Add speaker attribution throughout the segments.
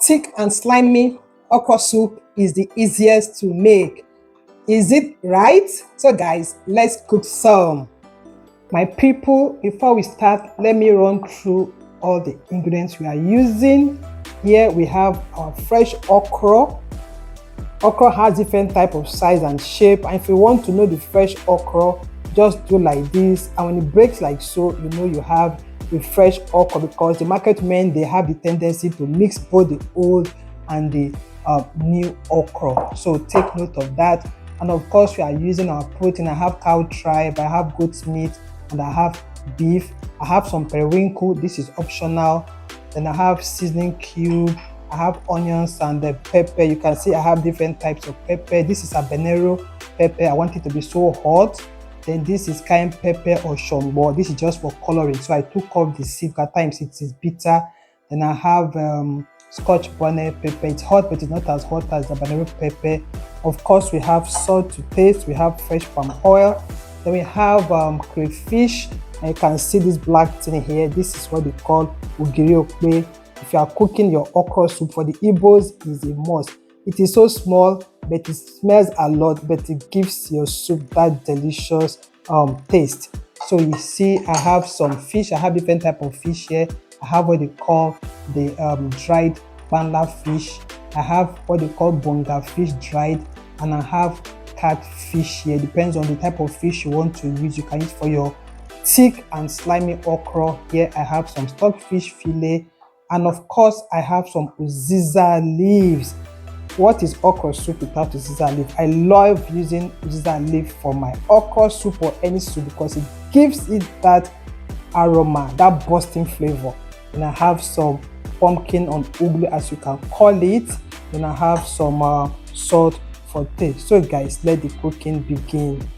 Speaker 1: thick and slimy okra soup is the easiest to make. Is it right? So guys, let's cook some. My people, before we start, let me run through all the ingredients we are using. Here we have our fresh okra. Okra has different type of size and shape, and if you want to know the fresh okra, just do like this, and when it breaks like so, you know you have the fresh okra, because the market men, they have the tendency to mix both the old and the new okra. So take note of that. And of course, we are using our protein. I have cow tripe, I have goat's meat, and I have beef. I have some periwinkle, this is optional. Then I have seasoning cube, I have onions and the pepper. You can see I have different types of pepper. This is habanero pepper, I want it to be so hot. Then this is cayenne pepper or shombo. This is just for coloring, so I took off the seed. At times it is bitter. Then I have scotch bonnet pepper. It's hot, but it's not as hot as the habanero pepper. Of course, we have salt to taste. We have fresh palm oil. Then we have crayfish, and you can see this black thing here. This is what they call okpehe. If you are cooking your okra soup for the Igbos, is a must. It is so small, but it smells a lot, but it gives your soup that delicious taste. So you see, I have some fish. I have different type of fish here. I have what they call the dried panda fish. I have what they call bonga fish dried, and I have catfish here. Depends on the type of fish you want to use. You can use for your thick and slimy okra. Here I have some stockfish fillet, and of course I have some uziza leaves. What is okra soup without uziza leaf? I love using uziza leaf for my okra soup or any soup because it gives it that aroma, that bursting flavor. And I have some pumpkin on ugly, as you can call it. Then I have some salt for taste. So guys, let the cooking begin.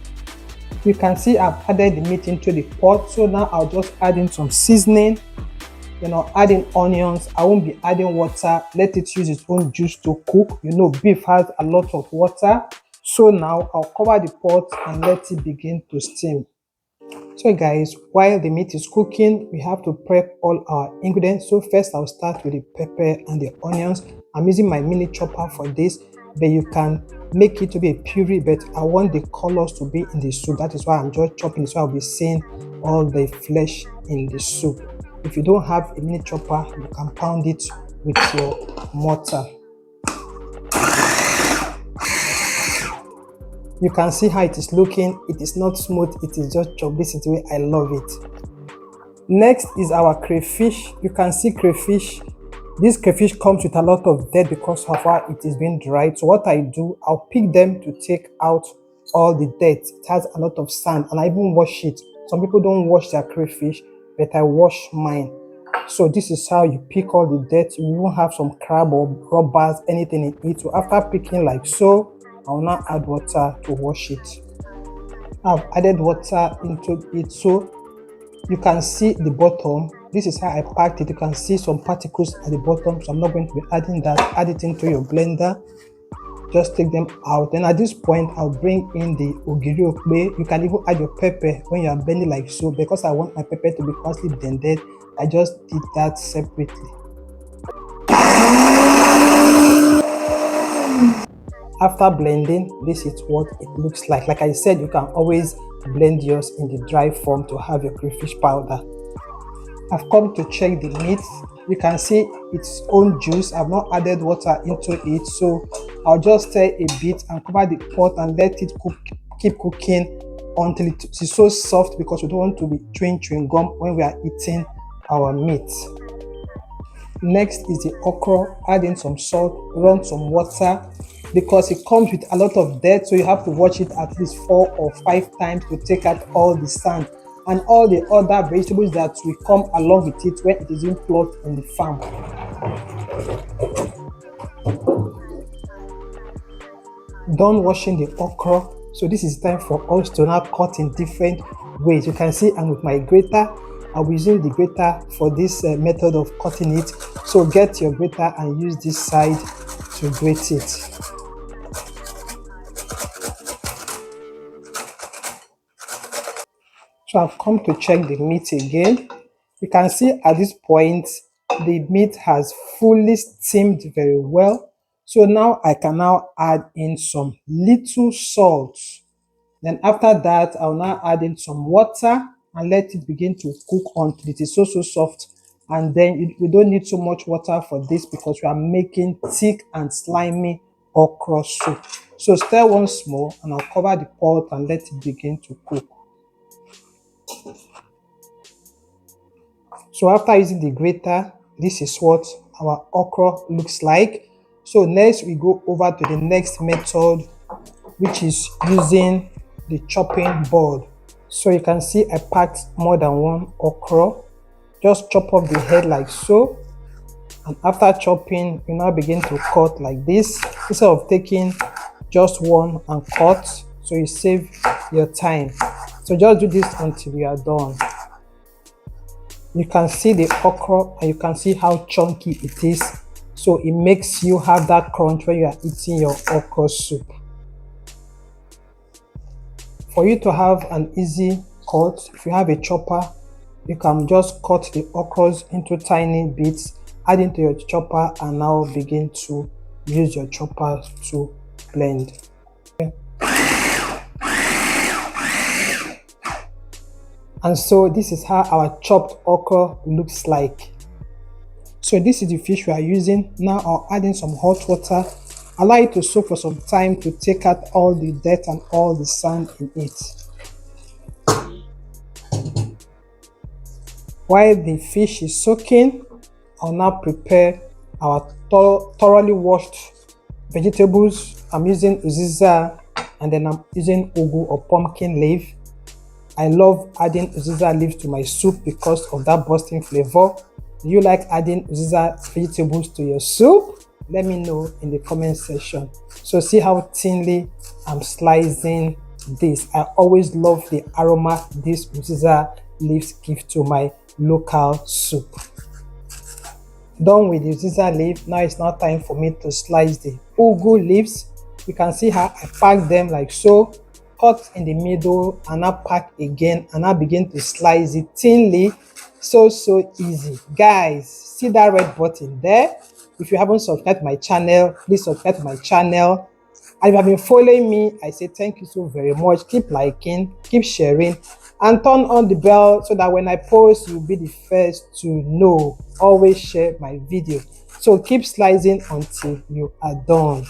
Speaker 1: You can see I've added the meat into the pot. So now I'll just add in some seasoning. You know, adding onions. I won't be adding water. Let it use its own juice to cook. You know, beef has a lot of water. So now I'll cover the pot and let it begin to steam. So guys, while the meat is cooking, we have to prep all our ingredients. So first I'll start with the pepper and the onions. I'm using my mini chopper for this, but you can make it to be a puree, but I want the colors to be in the soup. That is why I'm just chopping it, so I'll be seeing all the flesh in the soup. If you don't have a mini chopper, you can pound it with your mortar. You can see how it is looking. It is not smooth, it is just chopped. This is the way I love it. Next is our crayfish. You can see crayfish. This crayfish comes with a lot of dirt because of how it is being dried. So what I do, I'll pick them to take out all the dirt. It has a lot of sand, and I even wash it. Some people don't wash their crayfish, but I wash mine. So this is how you pick all the dirt. You won't have some crab or rubbers, anything in it. So after picking like so, I will now add water to wash it. I've added water into it, so you can see the bottom. This is how I packed it. You can see some particles at the bottom, so I'm not going to be adding that. Add it into your blender. Just take them out. Then at this point, I'll bring in the okpehe. You can even add your pepper when you are blending like so. Because I want my pepper to be constantly blended, I just did that separately. After blending, this is what it looks like. Like I said, you can always blend yours in the dry form to have your crayfish powder. I've come to check the meat. You can see its own juice. I've not added water into it, so I'll just stir a bit and cover the pot and let it cook, keep cooking until it is so soft, because we don't want to be chewing gum when we are eating our meat. Next is the okra. Add in some salt, run some water, because it comes with a lot of dirt, so you have to wash it at least 4 or 5 times to take out all the sand and all the other vegetables that will come along with it when it is being plucked in the farm. Done washing the okra, so this is time for us to now cut in different ways. You can see I'm with my grater. I'll be using the grater for this method of cutting it. So get your grater and use this side to grate it. So I've come to check the meat again. You can see at this point the meat has fully steamed very well. So now I can now add in some little salt. Then after that, I'll now add in some water and let it begin to cook until it is so soft. And then we don't need so much water for this because we are making thick and slimy okra soup. So stir once more and I'll cover the pot and let it begin to cook. So after using the grater, this is what our okra looks like. So next we go over to the next method, which is using the chopping board. So you can see I packed more than one okra. Just chop off the head like so. And after chopping, you now begin to cut like this instead of taking just one and cut. So you save your time. So just do this until you are done. You can see the okra and you can see how chunky it is. So it makes you have that crunch when you are eating your okra soup. For you to have an easy cut, if you have a chopper, you can just cut the okras into tiny bits, add into your chopper and now begin to use your chopper to blend. And so this is how our chopped okra looks like. So this is the fish we are using. Now I'll add in some hot water. Allow it to soak for some time to take out all the dirt and all the sand in it. While the fish is soaking, I'll now prepare our thoroughly washed vegetables. I'm using uziza and then I'm using ugu or pumpkin leaf. I love adding uziza leaves to my soup because of that bursting flavor. Do you like adding uziza vegetables to your soup? Let me know in the comment section. So see how thinly I'm slicing this. I always love the aroma these uziza leaves give to my local soup. Done with the uziza leaf, now it's now time for me to slice the ugu leaves. You can see how I pack them like so. Cut in the middle and now pack again and now begin to slice it thinly. So easy. Guys, see that red button there? If you haven't subscribed to my channel, please subscribe to my channel. And if you have been following me, I say thank you so very much. Keep liking, keep sharing, and turn on the bell so that when I post, you'll be the first to know. Always share my video. So keep slicing until you are done.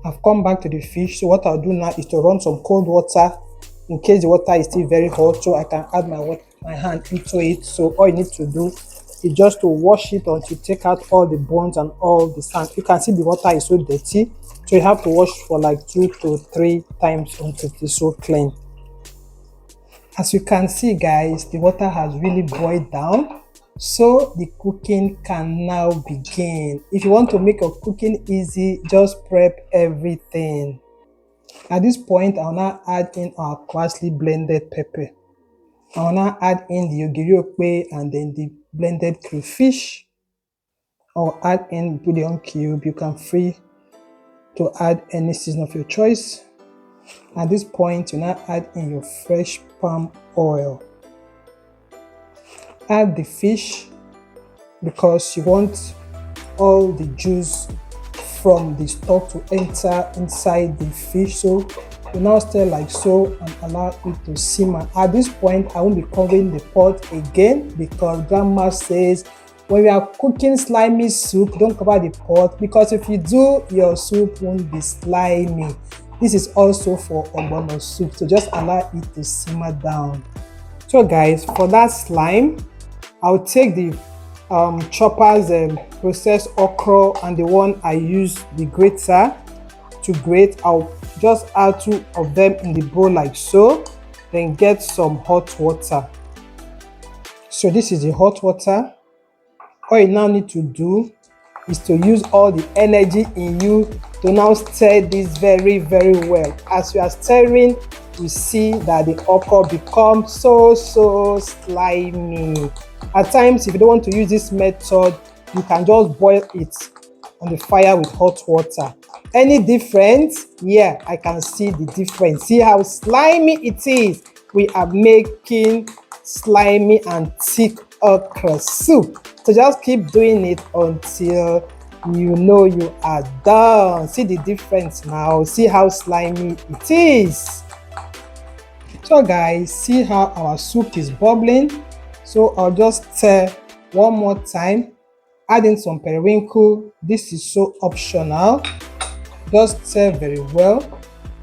Speaker 1: I've come back to the fish, so what I'll do now is to run some cold water in case the water is still very hot, so I can add my hand into it. So all you need to do is just to wash it until you take out all the bones and all the sand. You can see the water is so dirty, so you have to wash for like 2 to 3 times until it is so clean. As you can see, guys, the water has really boiled down. So the cooking can now begin. If you want to make your cooking easy, just prep everything. At this point, I'll now add in our coarsely blended pepper. I'll now add in the okpehe and then the blended crayfish. I'll add in bouillon cube. You can free to add any season of your choice. At this point, you now add in your fresh palm oil. Add the fish because you want all the juice from the stock to enter inside the fish. So you now stir like so and allow it to simmer. At this point, I won't be covering the pot again because grandma says when we are cooking slimy soup, don't cover the pot because if you do, your soup won't be slimy. This is also for ogbono soup, so just allow it to simmer down. So guys, for that slime, I'll take the chopper's processed okra and the one I use the grater to grate. I'll just add 2 of them in the bowl like so, then get some hot water. So this is the hot water. All you now need to do is to use all the energy in you to now stir this very well. As you are stirring, you see that the okra becomes so slimy. At times, if you don't want to use this method, you can just boil it on the fire with hot water. Any difference? Yeah, I can see the difference. See how slimy it is. We are making slimy and thick okra soup. So just keep doing it until you know you are done. See the difference now. See how slimy it is. So guys, see how our soup is bubbling. So I'll just stir one more time, add in some periwinkle. This is so optional. Just stir very well.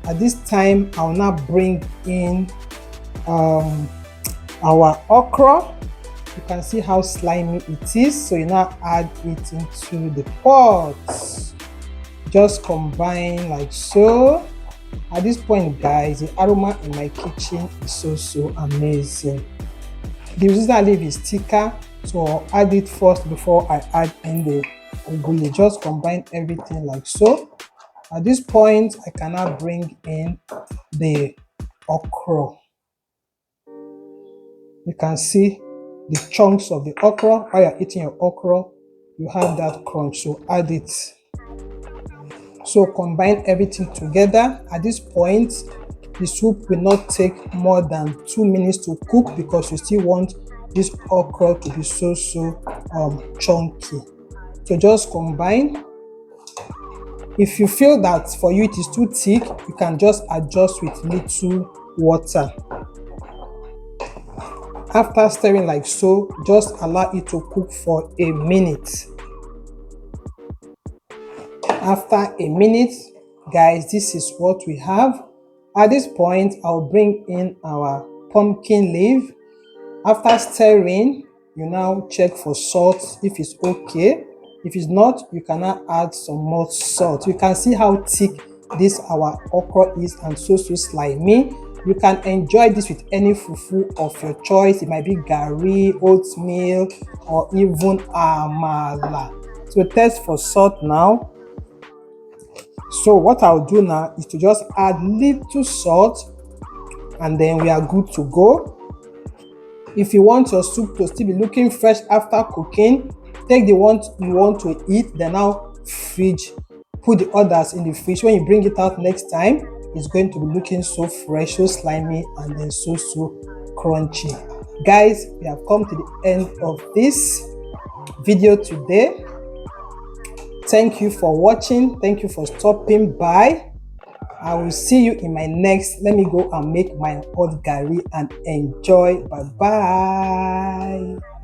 Speaker 1: At this time, I'll now bring in our okra. You can see how slimy it is. So you now add it into the pot. Just combine like so. At this point, guys, the aroma in my kitchen is so amazing. The uziza leaf is thicker, so I'll add it first before I add in the ogule. Just combine everything like so. At this point, I can now bring in the okra. You can see the chunks of the okra. While you're eating your okra, you have that crunch, so add it. So combine everything together. At this point, the soup will not take more than 2 minutes to cook because you still want this okra to be so chunky. So just combine. If you feel that for you it is too thick, you can just adjust with little water. After stirring like so, just allow it to cook for a minute. After a minute, guys, this is what we have. At this point, I'll bring in our pumpkin leaf. After stirring, you now check for salt if it's okay. If it's not, you can now add some more salt. You can see how thick this our okra is and so slimy. You can enjoy this with any fufu of your choice. It might be gari, oatmeal, or even amala. So test for salt now. So what I'll do now is to just add little salt and then we are good to go. If you want your soup to still be looking fresh after cooking, take the one you want to eat, then now fridge. Put the others in the fridge. When you bring it out next time, it's going to be looking so fresh, so slimy, and then so crunchy. Guys, we have come to the end of this video today. Thank you for watching. Thank you for stopping by. I will see you in my next. Let me go and make my hot gari and enjoy. Bye bye.